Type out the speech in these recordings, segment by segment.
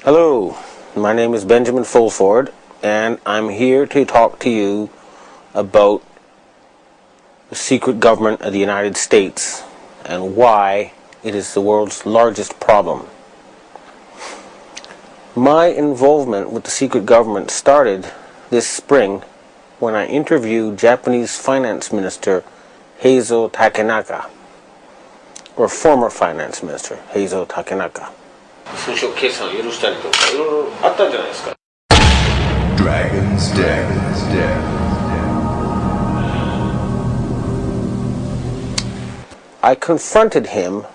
Hello, my name is Bенджамин Fuld, and I'm here to talk to you about the secret government of the United States and why it is the world's largest problem. My involvement with the secret government started this spring when I interviewed Japanese Finance Minister Heizo Takenaka, or former Finance Minister Heizo Takenaka. Dragon's Den. I confronted him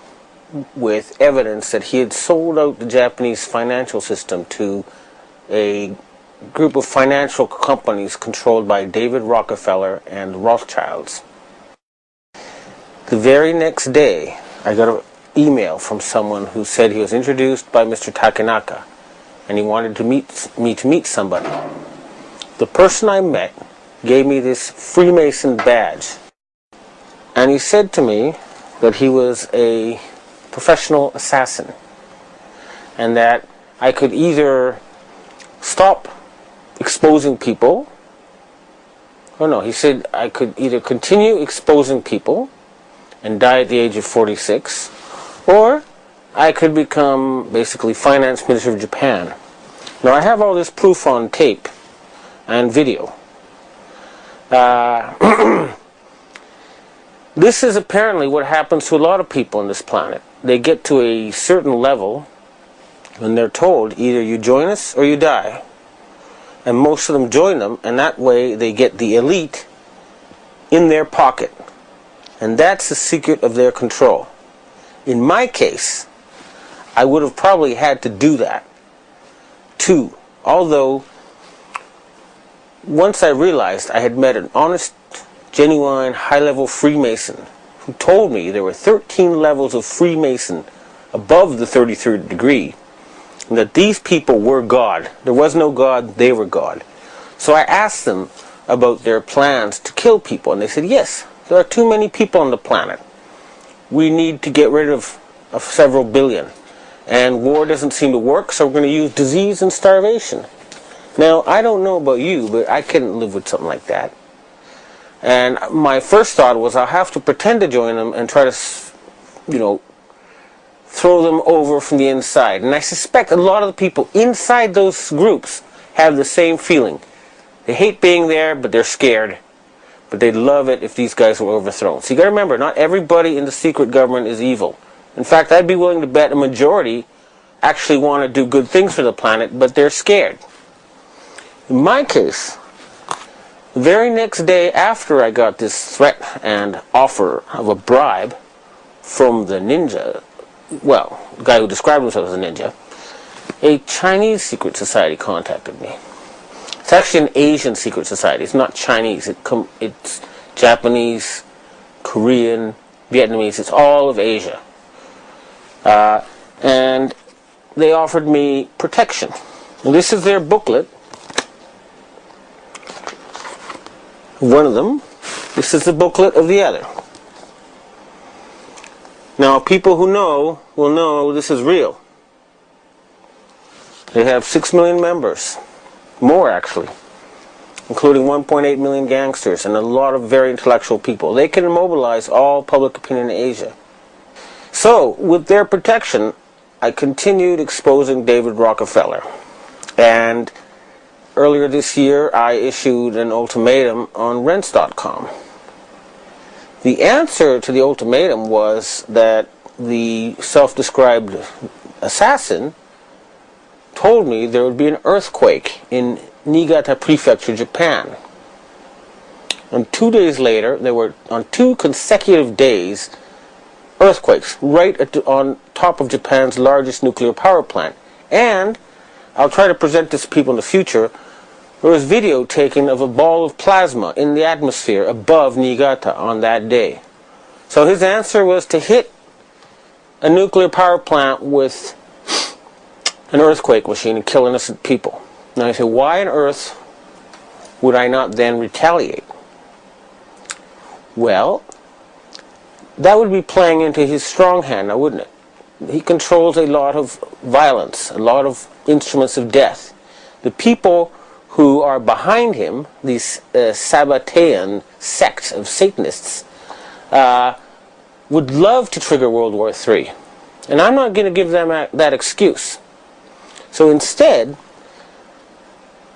with evidence that he had sold out the Japanese financial system to a group of financial companies controlled by David Rockefeller and Rothschilds. The very next day, I got an email from someone who said he was introduced by Mr. Takenaka and he wanted to meet somebody. The person I met gave me this Freemason badge, and he said to me that he was a professional assassin and that I could either stop exposing people, he said I could either continue exposing people and die at the age of 46, or I could become basically Finance Minister of Japan. Now I have all this proof on tape and video. This is apparently what happens to a lot of people on this planet. They get to a certain level and they're told either you join us or you die. And most of them join them, and that way they get the elite in their pocket. And that's the secret of their control. In my case, I would have probably had to do that too. Although, once I realized I had met an honest, genuine, high-level Freemason who told me there were 13 levels of Freemason above the 33rd degree, and that these people were God. There was no God, they were God. So I asked them about their plans to kill people, and they said, yes, there are too many people on the planet. We need to get rid of several billion. And war doesn't seem to work, so we're going to use disease and starvation. Now, I don't know about you, but I couldn't live with something like that. And my first thought was I'll have to pretend to join them and try to, throw them over from the inside. And I suspect a lot of the people inside those groups have the same feeling. They hate being there, but they're scared. But they'd love it if these guys were overthrown. So you got to remember, not everybody in the secret government is evil. In fact, I'd be willing to bet a majority actually want to do good things for the planet, but they're scared. In my case, the very next day after I got this threat and offer of a bribe from the ninja, well, the guy who described himself as a ninja, a Chinese secret society contacted me. It's actually an Asian secret society. It's not Chinese. It's Japanese, Korean, Vietnamese. It's all of Asia. And they offered me protection. And this is their booklet. One of them. This is the booklet of the other. Now, people who know will know this is real. They have 6 million members. More, actually. Including 1.8 million gangsters and a lot of very intellectual people. They can mobilize all public opinion in Asia. So, with their protection, I continued exposing David Rockefeller. And earlier this year, I issued an ultimatum on Rents.com. The answer to the ultimatum was that the self-described assassin told me there would be an earthquake in Niigata Prefecture, Japan. And 2 days later, there were, on 2 consecutive days, earthquakes right on top of Japan's largest nuclear power plant. And I'll try to present this to people in the future. There was video taken of a ball of plasma in the atmosphere above Niigata on that day. So his answer was to hit a nuclear power plant with an earthquake machine and kill innocent people. Now I say, why on earth would I not then retaliate? Well, that would be playing into his strong hand now, wouldn't it? he controls a lot of violence, a lot of instruments of death. The people who are behind him, these Sabbatean sects of Satanists, would love to trigger World War III. And I'm not going to give them that excuse. So instead,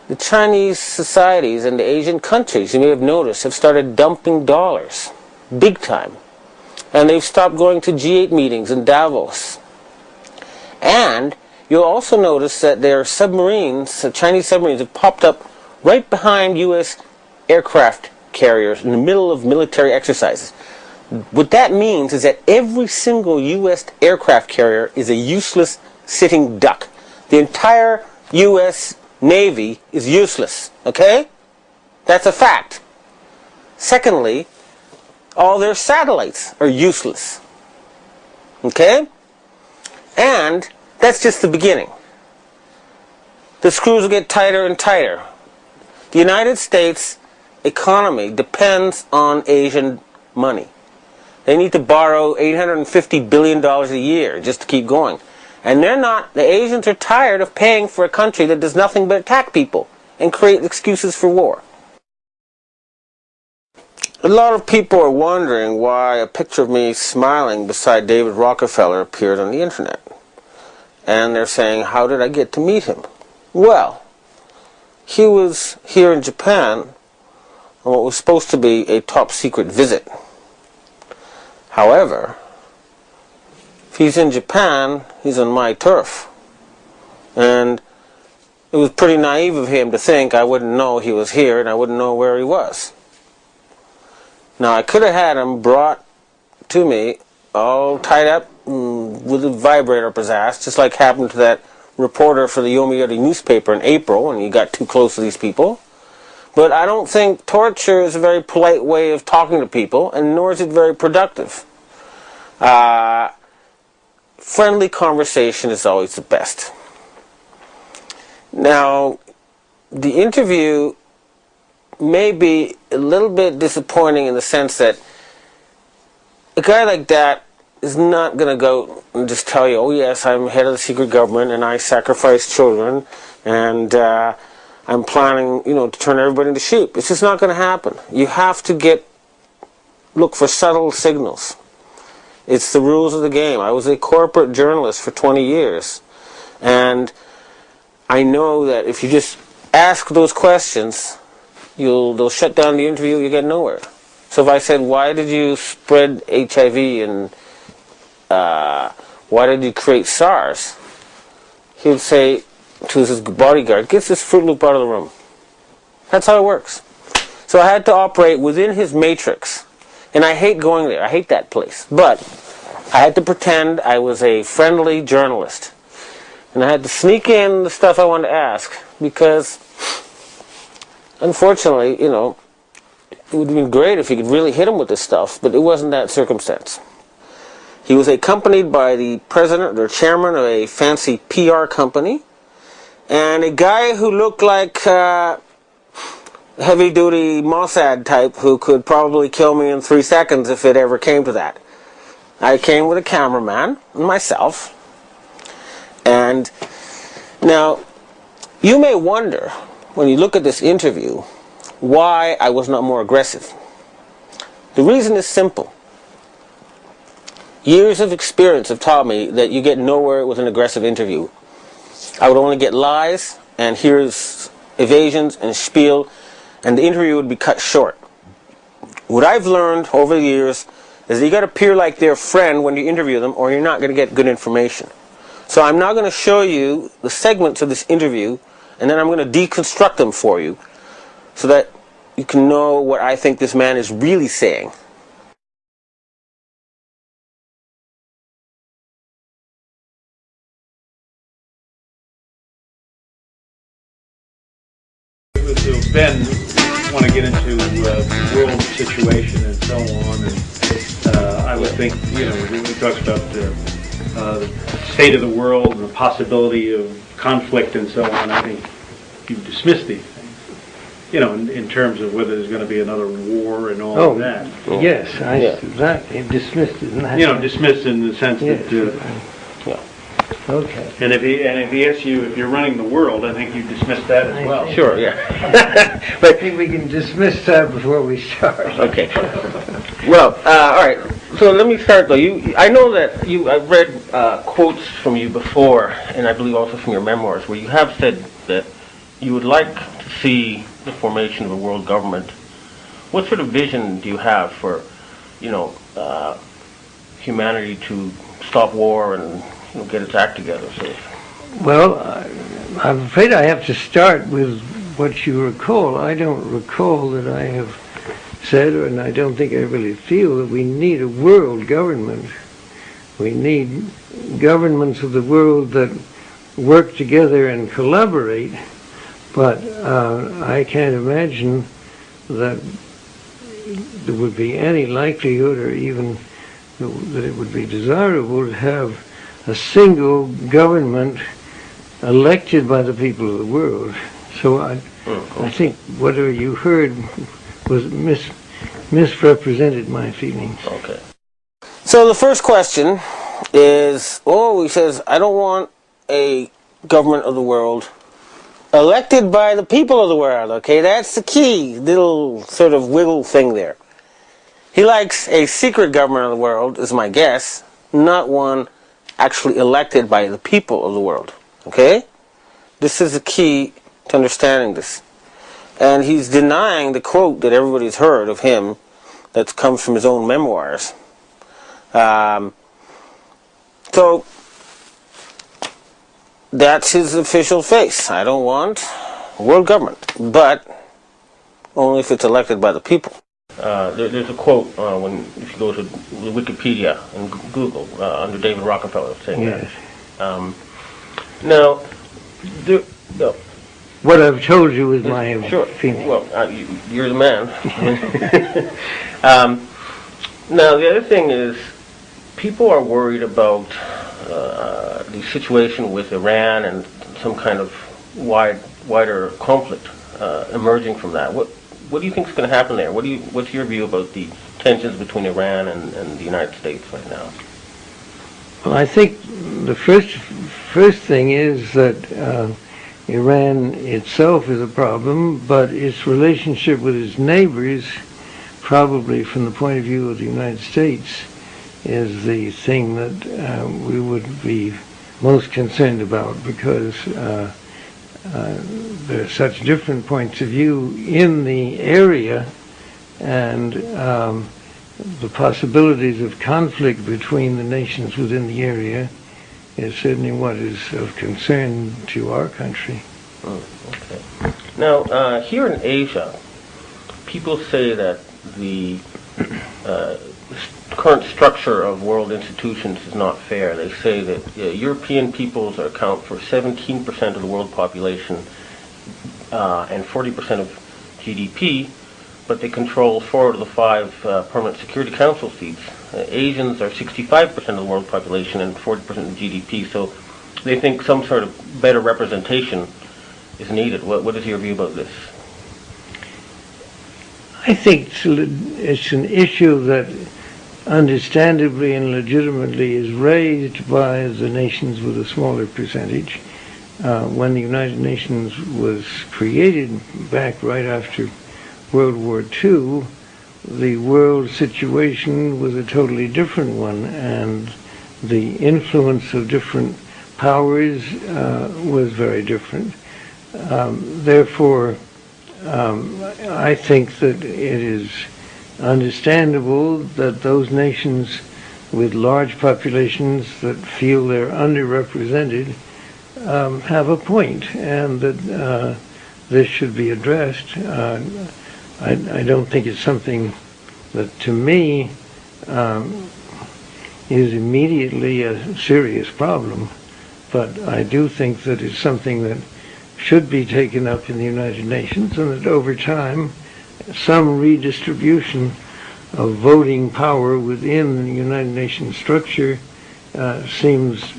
the Chinese societies and the Asian countries, you may have noticed, have started dumping dollars, big time. And they've stopped going to G8 meetings in Davos. And you'll also notice that their submarines, Chinese submarines, have popped up right behind U.S. aircraft carriers in the middle of military exercises. What that means is that every single U.S. aircraft carrier is a useless sitting duck. The entire U.S. Navy is useless, okay? That's a fact. Secondly, all their satellites are useless, okay? And that's just the beginning. The screws will get tighter and tighter. The United States economy depends on Asian money. They need to borrow $850 billion a year just to keep going. And the Asians are tired of paying for a country that does nothing but attack people and create excuses for war. A lot of people are wondering why a picture of me smiling beside David Rokfeller appeared on the internet. And they're saying, how did I get to meet him? Well, he was here in Japan on what was supposed to be a top secret visit. However, if he's in Japan, he's on my turf. And it was pretty naive of him to think I wouldn't know he was here and I wouldn't know where he was. Now, I could have had him brought to me all tied up with a vibrator up his ass, just like happened to that reporter for the Yomiuri newspaper in April when he got too close to these people. But I don't think torture is a very polite way of talking to people, and nor is it very productive. Friendly conversation is always the best. Now, the interview may be a little bit disappointing in the sense that a guy like that is not going to go and just tell you, oh yes, I'm head of the secret government and I sacrifice children and I'm planning, to turn everybody into sheep. It's just not going to happen. You have to look for subtle signals. It's the rules of the game. I was a corporate journalist for 20 years. And I know that if you just ask those questions, they'll shut down the interview, you get nowhere. So if I said, why did you spread HIV and why did you create SARS? He would say to his bodyguard, get this Fruit Loop out of the room. That's how it works. So I had to operate within his matrix. And I hate going there. I hate that place. But I had to pretend I was a friendly journalist. And I had to sneak in the stuff I wanted to ask. Because, unfortunately, it would have been great if you could really hit him with this stuff. But it wasn't that circumstance. He was accompanied by the president or chairman of a fancy PR company. And a guy who looked like heavy-duty Mossad type who could probably kill me in 3 seconds if it ever came to that. I came with a cameraman and myself. And now, you may wonder, when you look at this interview, why I was not more aggressive. The reason is simple. Years of experience have taught me that you get nowhere with an aggressive interview. I would only get lies, and here's evasions and spiel, and the interview would be cut short. What I've learned over the years is that you got to appear like their friend when you interview them, or you're not going to get good information. So I'm now going to show you the segments of this interview, and then I'm going to deconstruct them for you, so that you can know what I think this man is really saying. Ben, want to get into the world situation and so on, and I would think, when we talk about the state of the world and the possibility of conflict and so on, I think you dismiss these things, in terms of whether there's going to be another war and all of that. Yes, exactly. Dismissed, isn't that? Dismissed in the sense that Okay. And if he asks you if you're running the world, I think you dismiss that as well. Sure, yeah. I think we can dismiss that before we start. Okay. Well, all right. So let me start though. I know that I've read quotes from you before, and I believe also from your memoirs, where you have said that you would like to see the formation of a world government. What sort of vision do you have for, humanity to stop war and get its act together? So. Well, I'm afraid I have to start with what you recall. I don't recall that I have said, and I don't think I really feel, that we need a world government. We need governments of the world that work together and collaborate, but I can't imagine that there would be any likelihood, or even that it would be desirable, to have a single government elected by the people of the world. So I think whatever you heard was misrepresented my feelings. Okay. So the first question is, he says, I don't want a government of the world elected by the people of the world. Okay, that's the key little sort of wiggle thing there. He likes a secret government of the world, is my guess, not one actually elected by the people of the world. Okay? This is the key to understanding this. And he's denying the quote that everybody's heard of him that comes from his own memoirs. So that's his official face. I don't want a world government, but only if it's elected by the people. There's a quote if you go to Wikipedia and Google under David Rockefeller saying yes. that. Now, what I've told you is my feeling. Well, you're the man. Now, the other thing is, people are worried about the situation with Iran and some kind of wider conflict emerging from that. What do you think is going to happen there? What's your view about the tensions between Iran and the United States right now? Well, I think the first thing is that Iran itself is a problem, but its relationship with its neighbors, probably from the point of view of the United States, is the thing that we would be most concerned about, because there are such different points of view in the area, and the possibilities of conflict between the nations within the area is certainly what is of concern to our country. Okay. Now, here in Asia, people say that the current structure of world institutions is not fair. They say that European peoples account for 17% of the world population and 40% of GDP, but they control 4 out of the 5 permanent Security Council seats. Asians are 65% of the world population and 40% of GDP, so they think some sort of better representation is needed. What is your view about this? I think it's an issue that understandably and legitimately is raised by the nations with a smaller percentage. When the United Nations was created back right after World War II, the world situation was a totally different one, and the influence of different powers was very different. Therefore, I think that it is understandable that those nations with large populations that feel they're underrepresented have a point, and that this should be addressed. I don't think it's something that, to me, is immediately a serious problem, but I do think that it's something that should be taken up in the United Nations, and that over time some redistribution of voting power within the United Nations structure seems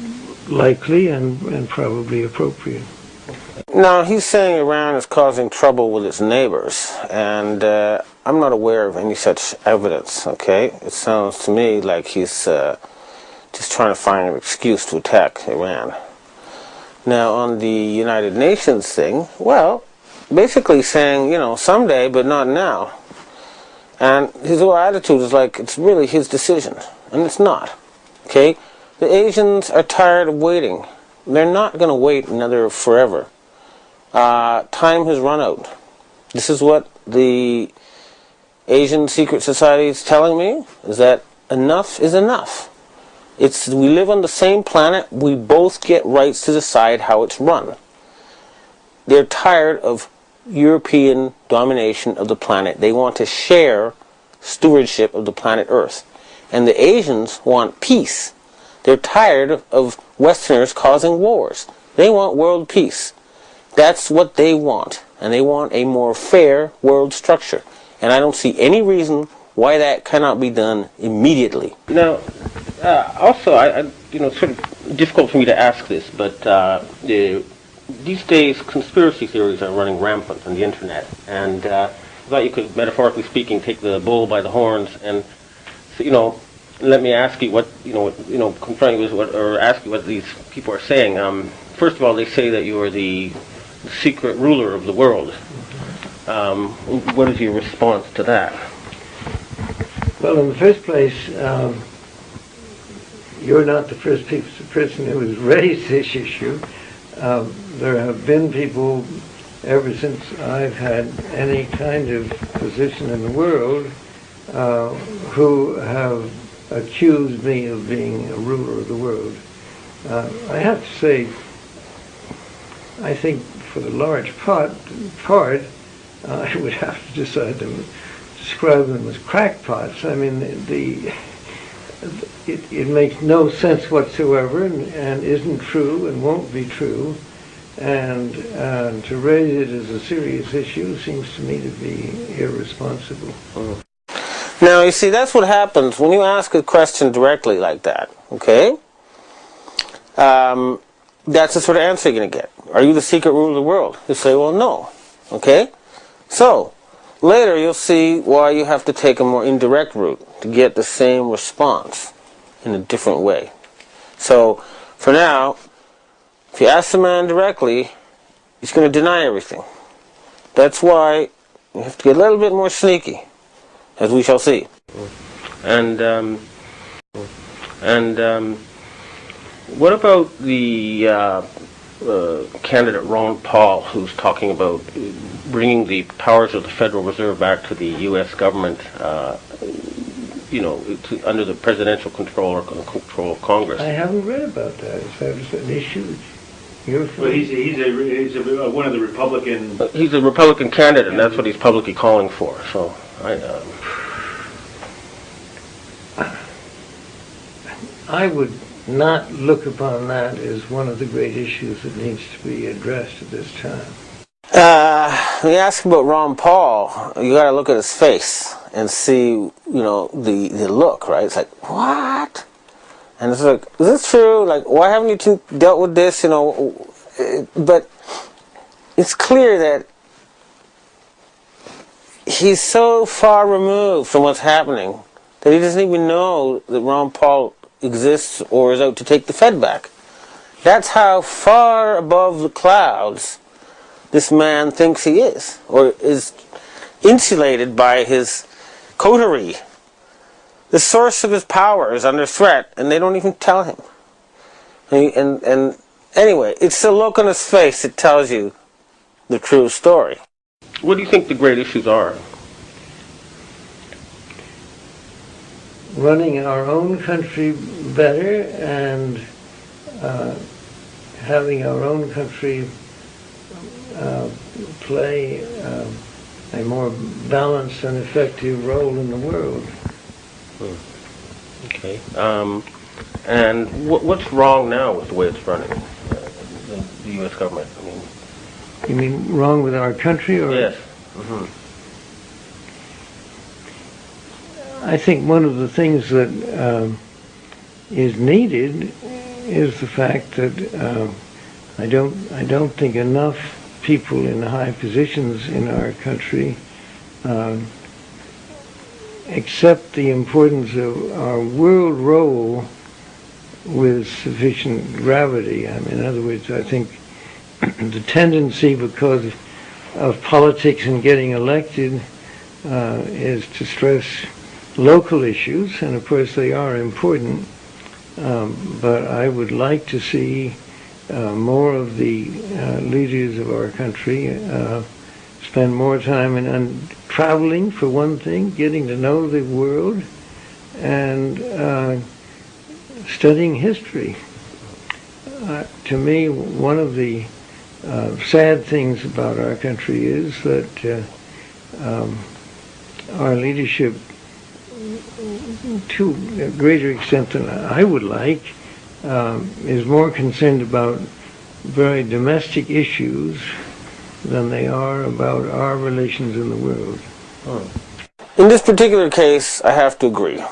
likely and probably appropriate. Now, he's saying Iran is causing trouble with its neighbors, and I'm not aware of any such evidence, okay? It sounds to me like he's just trying to find an excuse to attack Iran. Now, on the United Nations thing, well, basically saying, someday, but not now. And his whole attitude is like, it's really his decision. And it's not. Okay? The Asians are tired of waiting. They're not going to wait another forever. Time has run out. This is what the Asian Secret Society is telling me, is that enough is enough. We live on the same planet. We both get rights to decide how it's run. They're tired of European domination of the planet. They want to share stewardship of the planet Earth. And the Asians want peace. They're tired of Westerners causing wars. They want world peace. That's what they want. And they want a more fair world structure. And I don't see any reason why that cannot be done immediately. Now, also, it's sort of difficult for me to ask this, but these days conspiracy theories are running rampant on the internet, and I thought you could, metaphorically speaking, take the bull by the horns and, let me ask you confront you with or ask you what these people are saying. First of all, they say that you are the secret ruler of the world. What is your response to that? Well, in the first place, you're not the first person who has raised this issue. There have been people, ever since I've had any kind of position in the world, who have accused me of being a ruler of the world. I have to say, I think for the large part, I would have to describe them as crackpots. I mean, it makes no sense whatsoever, and isn't true, and won't be true. And to raise it as a serious issue seems to me to be irresponsible. Now, you see, that's what happens when you ask a question directly like that, okay? That's the sort of answer you're going to get. Are you the secret ruler of the world? You say, well, no. Okay? So, later you'll see why you have to take a more indirect route to get the same response in a different way. So, for now, if you ask the man directly, he's going to deny everything. That's why you have to get a little bit more sneaky, as we shall see. And what about the candidate Ron Paul, who's talking about bringing the powers of the Federal Reserve back to the U.S. government, under the presidential control or control of Congress? I haven't read about that. Is that an issue? Well, he's one of the Republican. He's a Republican candidate, and that's what he's publicly calling for. So I would not look upon that as one of the great issues that needs to be addressed at this time. When you ask about Ron Paul, you got to look at his face and see, the look, right? It's like, what? And it's like, is this true? Like, why haven't you dealt with this? But it's clear that he's so far removed from what's happening that he doesn't even know that Ron Paul exists or is out to take the Fed back. That's how far above the clouds this man thinks he is, or is insulated by his coterie. The source of his power is under threat, and they don't even tell him. And anyway, it's the look on his face that tells you the true story. What do you think the great issues are? Running our own country better and having our own country play a more balanced and effective role in the world. Okay. And what's wrong now with the way it's running, the U.S. government? I mean, you mean wrong with our country, or? Yes. Mm-hmm. I think one of the things that is needed is the fact that I don't think enough people in high positions in our country accept the importance of our world role with sufficient gravity. I mean, in other words, I think the tendency, because of politics and getting elected, is to stress local issues, and of course they are important, but I would like to see more of the leaders of our country spend more time in traveling, for one thing, getting to know the world, and studying history. To me, one of the sad things about our country is that our leadership, to a greater extent than I would like, is more concerned about very domestic issues than they are about our relations in the world. In this particular case, I have to agree.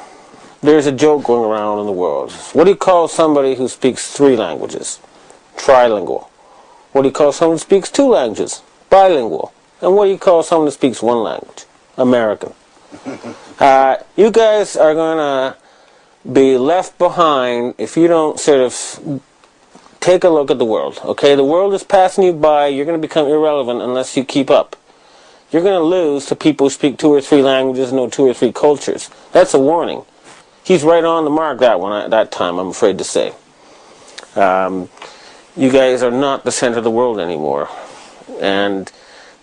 There's a joke going around in the world. What do you call somebody who speaks 3 languages? Trilingual. What do you call someone who speaks 2 languages? Bilingual. And what do you call someone who speaks 1 language? American. You guys are going to be left behind if you don't sort of take a look at the world. Okay, the world is passing you by. You're going to become irrelevant unless you keep up. You're going to lose to people who speak 2 or 3 languages and know 2 or 3 cultures. That's a warning. He's right on the mark that time, I'm afraid to say. You guys are not the center of the world anymore. And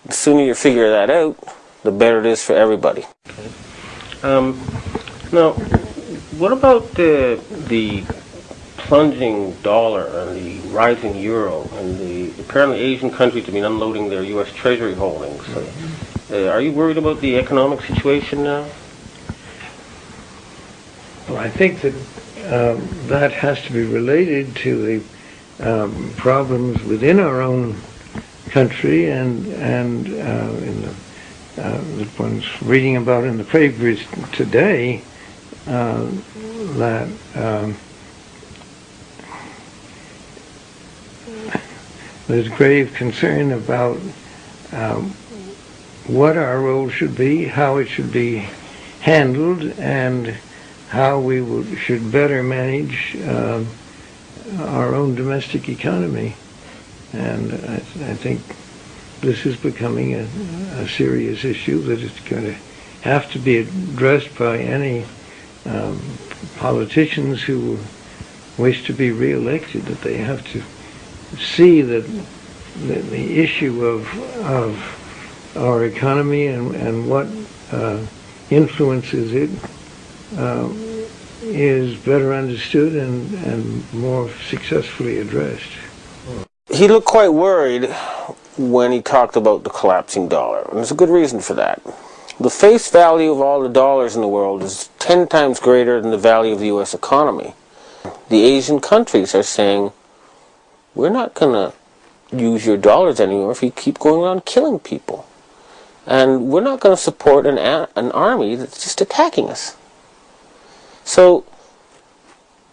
the sooner you figure that out, the better it is for everybody. Now, what about the plunging dollar and the rising euro, and the apparently Asian countries have been unloading their U.S. Treasury holdings? Are you worried about the economic situation now? Well, I think that that has to be related to the problems within our own country, and in the ones reading about in the papers today, that there's grave concern about what our role should be, how it should be handled, and how we should better manage our own domestic economy. And I think this is becoming a serious issue that is going to have to be addressed by any politicians who wish to be re-elected, that they have to see that the issue of our economy and what influences it is better understood and more successfully addressed. He looked quite worried when he talked about the collapsing dollar, and there's a good reason for that. The face value of all the dollars in the world is 10 times greater than the value of the U.S. economy. The Asian countries are saying, we're not going to use your dollars anymore if you keep going around killing people. And we're not going to support an army that's just attacking us. So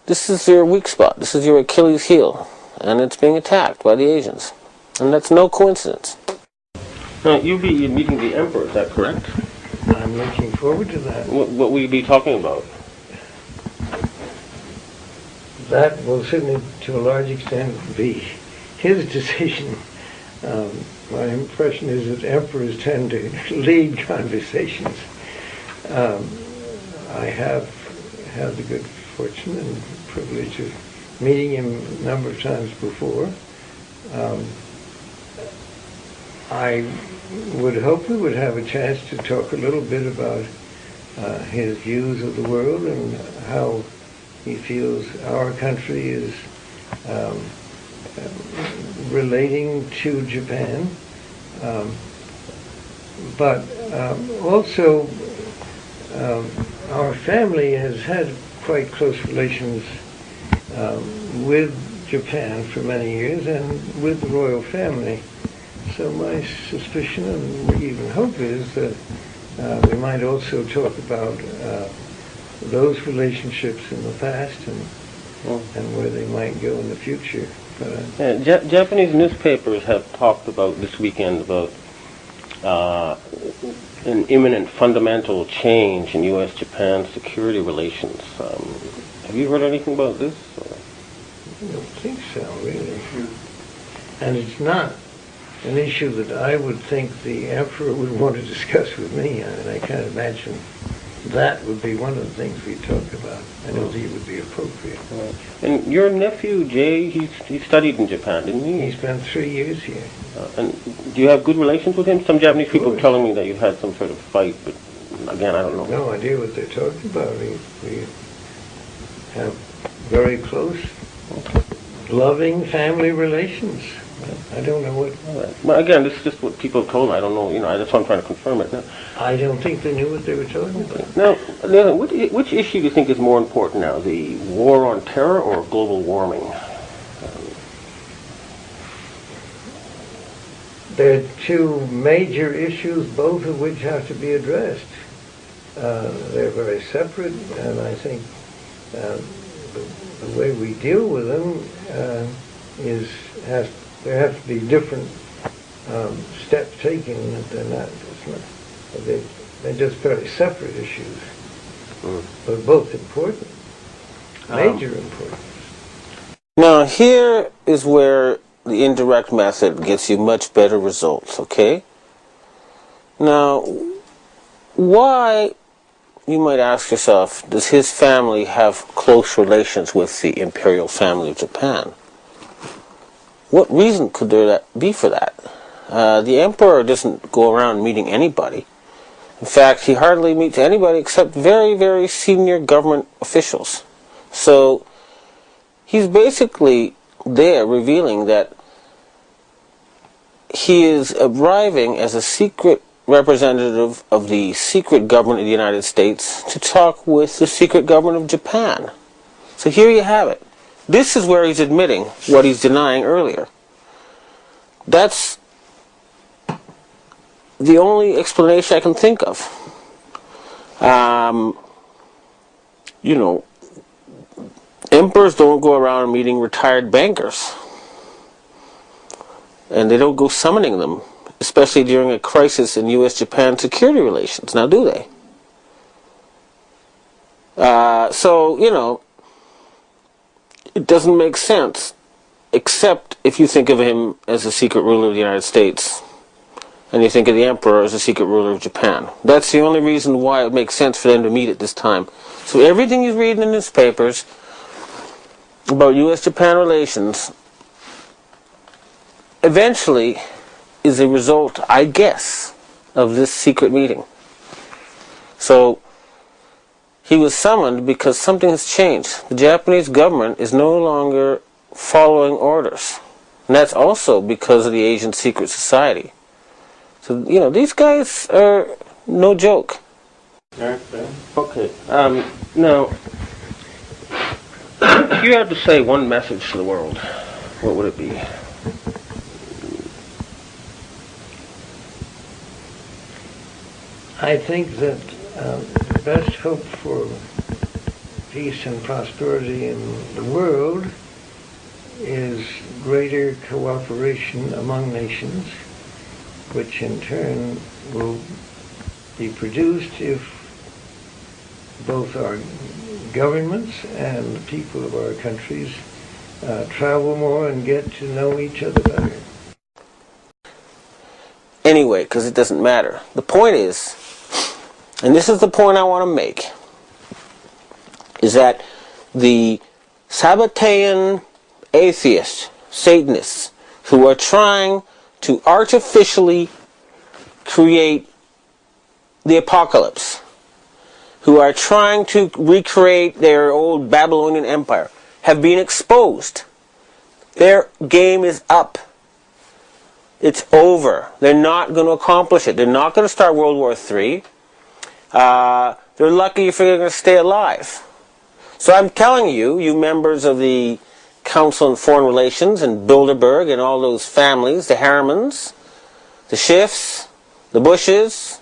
this is your weak spot. This is your Achilles heel. And it's being attacked by the Asians. And that's no coincidence. Now, you'll be meeting the Emperor, is that correct? I'm looking forward to that. What will you be talking about? That will certainly, to a large extent, be his decision. My impression is that emperors tend to lead conversations. I have had the good fortune and privilege of meeting him a number of times before. I would hope we would have a chance to talk a little bit about his views of the world and how he feels our country is relating to Japan. But also our family has had quite close relations with Japan for many years and with the royal family. So my suspicion and even hope is that we might also talk about those relationships in the past and where they might go in the future. Japanese newspapers have talked about this weekend about an imminent fundamental change in U.S.-Japan security relations. Have you heard anything about this? don't think so, really. And it's not an issue that I would think the emperor would want to discuss with me. I mean, I can't imagine that would be one of the things we talk about. I don't think it would be appropriate. And your nephew, Jay, he studied in Japan, didn't he? He spent 3 years here. And do you have good relations with him? Some Japanese people are telling me that you had some sort of fight, but again, I don't know. No idea what they're talking about. We have very close, loving family relations. I don't know what... Well, again, this is just what people have told. I don't know, that's why I'm trying to confirm it. Now, I don't think they knew what they were talking about. Now, which issue do you think is more important now, the war on terror or global warming? There are two major issues, both of which have to be addressed. They're very separate, and I think the way we deal with them there have to be different steps taken. They're just very separate issues, but both important, major importance. Now, here is where the indirect method gets you much better results, okay? Now, why, you might ask yourself, does his family have close relations with the imperial family of Japan? What reason could there be for that? The emperor doesn't go around meeting anybody. In fact, he hardly meets anybody except very, very senior government officials. So, he's basically there revealing that he is arriving as a secret representative of the secret government of the United States to talk with the secret government of Japan. So here you have it. This is where he's admitting what he's denying earlier. That's the only explanation I can think of. Emperors don't go around meeting retired bankers. And they don't go summoning them, especially during a crisis in U.S.-Japan security relations. Now, do they? It doesn't make sense, except if you think of him as a secret ruler of the United States, and you think of the emperor as a secret ruler of Japan. That's the only reason why it makes sense for them to meet at this time. So everything you read in the newspapers about U.S.-Japan relations eventually is a result, I guess, of this secret meeting. So he was summoned because something has changed. The Japanese government is no longer following orders. And that's also because of the Asian secret society. So, these guys are no joke. Okay. Now, if you had to say one message to the world, what would it be? I think that the best hope for peace and prosperity in the world is greater cooperation among nations, which in turn will be produced if both our governments and the people of our countries travel more and get to know each other better. Anyway, because it doesn't matter. The point is, and this is the point I want to make, is that the Sabbatean atheists, Satanists, who are trying to artificially create the apocalypse, who are trying to recreate their old Babylonian empire, have been exposed. Their game is up. It's over. They're not going to accomplish it. They're not going to start World War III. They're lucky if they're going to stay alive. So I'm telling you, you members of the Council on Foreign Relations and Bilderberg and all those families, the Harrimans, the Schiffs, the Bushes,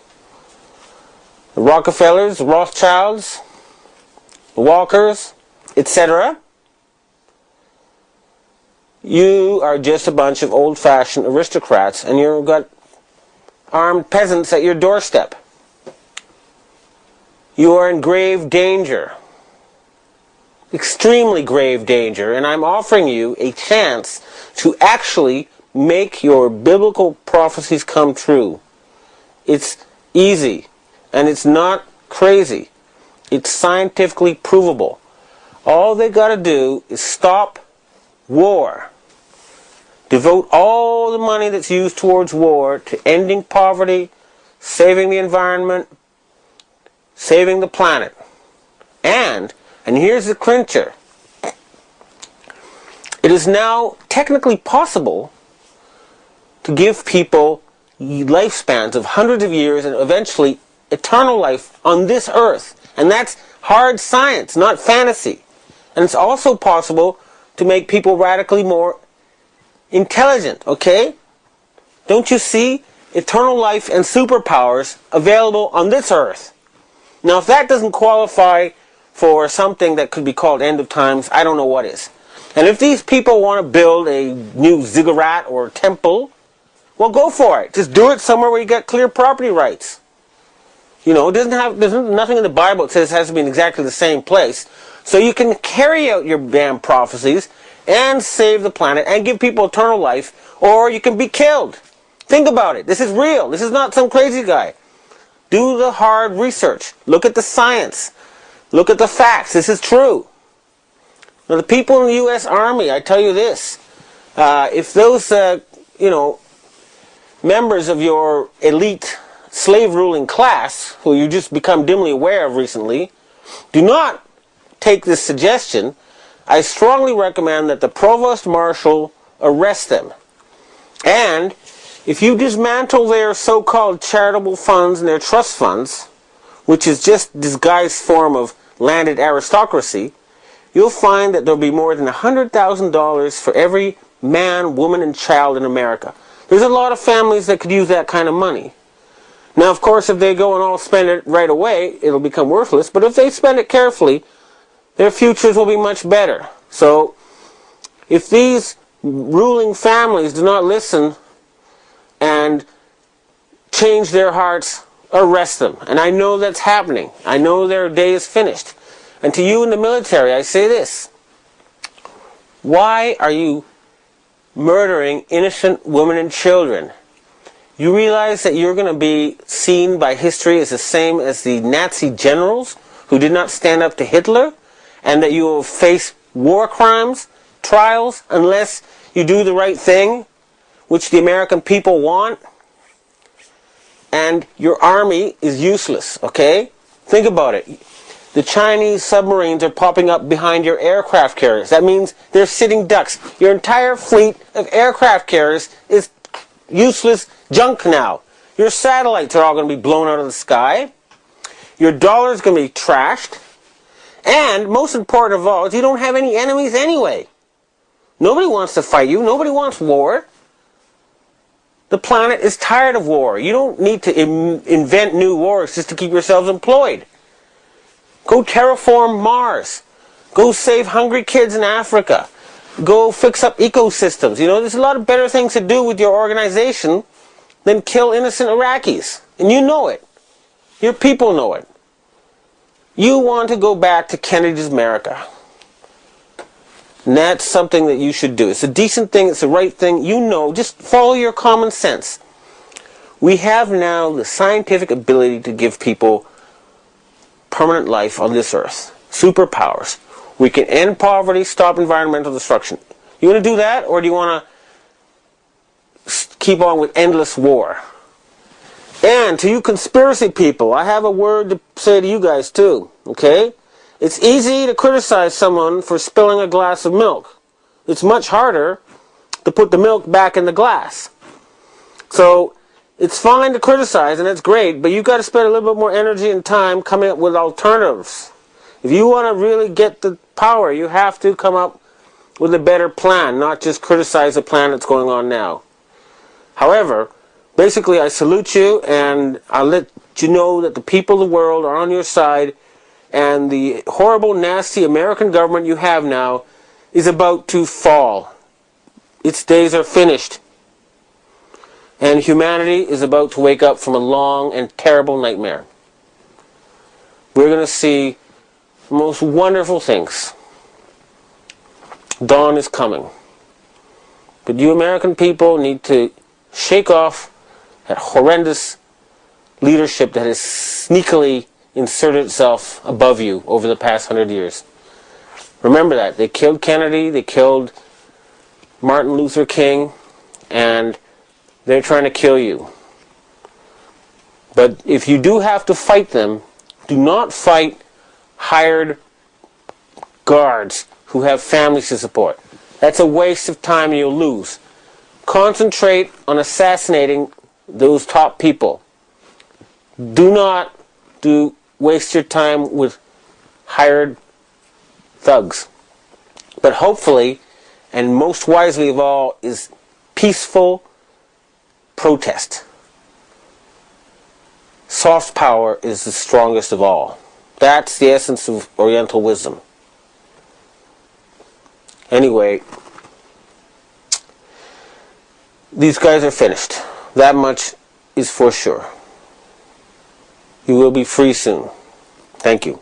the Rockefellers, the Rothschilds, the Walkers, etc. You are just a bunch of old-fashioned aristocrats, and you've got armed peasants at your doorstep. You are in grave danger. extremely grave danger, and I'm offering you a chance to actually make your biblical prophecies come true. It's easy, and it's not crazy. It's scientifically provable. All they got to do is stop war. Devote all the money that's used towards war to ending poverty, saving the environment, saving the planet. And here's the clincher, it is now technically possible to give people lifespans of hundreds of years and eventually eternal life on this earth. And that's hard science, not fantasy. And it's also possible to make people radically more intelligent, okay? Don't you see? Eternal life and superpowers available on this earth. Now, if that doesn't qualify for something that could be called end of times, I don't know what is. And if these people want to build a new ziggurat or temple, well, go for it. Just do it somewhere where you get clear property rights. You know, there's nothing in the Bible that says it has to be in exactly the same place. So you can carry out your damn prophecies and save the planet and give people eternal life, or you can be killed. Think about it. This is real. This is not some crazy guy. Do the hard research. Look at the science. Look at the facts. This is true. Now, the people in the U.S. Army, I tell you this, if those, members of your elite slave-ruling class, who you just become dimly aware of recently, do not take this suggestion, I strongly recommend that the Provost Marshal arrest them. And if you dismantle their so-called charitable funds and their trust funds, which is just disguised form of landed aristocracy, you'll find that there'll be more than $100,000 for every man, woman, and child in America. There's a lot of families that could use that kind of money. Now, of course, if they go and all spend it right away, it'll become worthless. But if they spend it carefully, their futures will be much better. So, if these ruling families do not listen and change their hearts, arrest them. And I know that's happening. I know their day is finished. And to you in the military, I say this. Why are you murdering innocent women and children? You realize that you're going to be seen by history as the same as the Nazi generals who did not stand up to Hitler, and that you will face war crimes, trials, unless you do the right thing, which the American people want, and your army is useless, okay? Think about it. The Chinese submarines are popping up behind your aircraft carriers. That means they're sitting ducks. Your entire fleet of aircraft carriers is useless junk now. Your satellites are all going to be blown out of the sky. Your dollar is going to be trashed. And most important of all is you don't have any enemies anyway. Nobody wants to fight you. Nobody wants war. The planet is tired of war. You don't need to invent new wars just to keep yourselves employed. Go terraform Mars. Go save hungry kids in Africa. Go fix up ecosystems. You know, there's a lot of better things to do with your organization than kill innocent Iraqis. And you know it. Your people know it. You want to go back to Kennedy's America. And that's something that you should do. It's a decent thing. It's the right thing. You know, just follow your common sense. We have now the scientific ability to give people permanent life on this earth. Superpowers. We can end poverty, stop environmental destruction. You want to do that, or do you want to keep on with endless war? And to you conspiracy people, I have a word to say to you guys too, okay? It's easy to criticize someone for spilling a glass of milk. It's much harder to put the milk back in the glass. So, it's fine to criticize, and it's great, but you've got to spend a little bit more energy and time coming up with alternatives. If you want to really get the power, you have to come up with a better plan, not just criticize the plan that's going on now. However, basically I salute you, and I'll let you know that the people of the world are on your side, and the horrible, nasty American government you have now is about to fall. Its days are finished. And humanity is about to wake up from a long and terrible nightmare. We're going to see the most wonderful things. Dawn is coming. But you American people need to shake off that horrendous leadership that has sneakily inserted itself above you over the past 100 years. Remember that. They killed Kennedy, they killed Martin Luther King, and they're trying to kill you. But if you do have to fight them, do not fight hired guards who have families to support. That's a waste of time and you'll lose. Concentrate on assassinating those top people. Do not waste your time with hired thugs. But hopefully, and most wisely of all, is peaceful protest. Soft power is the strongest of all. That's the essence of Oriental wisdom. Anyway, these guys are finished. That much is for sure. You will be free soon. Thank you.